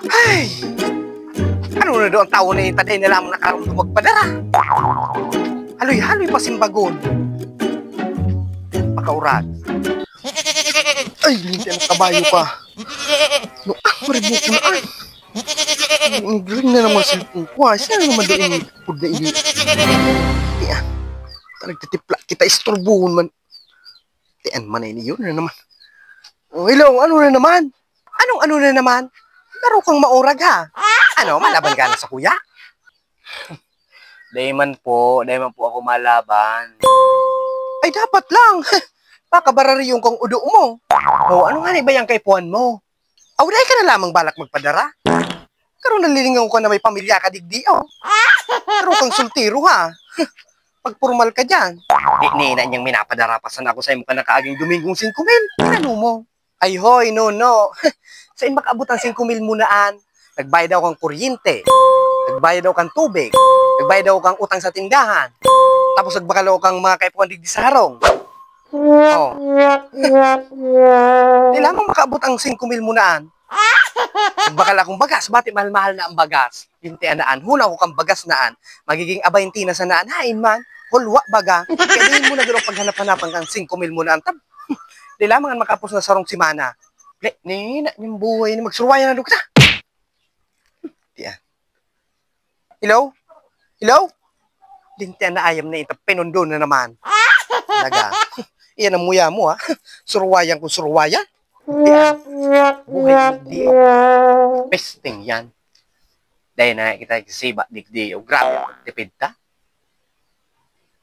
Ay! Ano na doon ang tao na itaday na lamang nakarong magpadara? Haloy-haloy pa simbagon. Makaurag. Ay, hindi ang kabayo ka. No, maribo ko na ay. Ring na naman cellphone ko ha. Saan naman doon yung food na ini? Yan. Nagtitipla kita istorbuhon man. Tiyan man ay niyo na naman. Oh, hello, ano na naman? Anong ano na naman? Laro kang maurag ha. Ano, malaban ka na sa kuya? Dahil man po ako malaban. Ay, dapat lang. Baka barariyong kang udo mo. O, ano nga ba yung kaipuan mo? Awalay ka na lamang balak magpadara. Karoon nalilingaw ka na may pamilya ka digdi, oh. Karoon kang sultiro, ha? Pag formal ka dyan. Di nina niyang minapadara pa sana ako sa imo ka na kaaging Domingong 5,000. Ano mo? Ay, hoy, no. Saan makaabot ang 5,000 munaan? Nagbayad daw kang kuryente. Nagbayad daw kang tubig. Nagbayad daw kang utang sa tindahan. Tapos nagbakalaw kang mga kaipuan digdi sa harong. Oh. Di lamang makaabot ang 5,000 munaan. Nagbakal akong bagas. Bati mahal-mahal na ang bagas. Hintianaan. Huna ko kang bagas naan. Magiging 20 na sa naan. Hain man. Hulwa baga. Kaya mo na gano'ng paghanap-hanapan kang 5,000 munaan. Di lamang ang makapos na sarong simana. Nina, yung buhay na magsurwayan na doon kita. Diyan. Hello? Hello? Lintian na ayam na ito. Pinundo na naman. Talaga. Iyan ang muya mo, ha? Surwayan kung surwayan. Diyan. Buhay digdi, oh. Pesting yan. Dahil na kita siba digdi, oh. Grabe, tipid ta.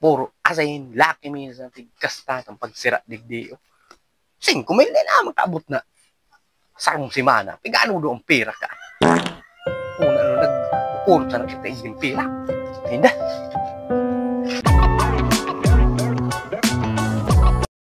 Puro asayin, laki minsan, tigkasta, ang pagsira digdi, oh. 5,000 na makaabot na. Sarong simana, pigano doon pera ka. Una, nag-upulot sa nakita yung pera. Hindi.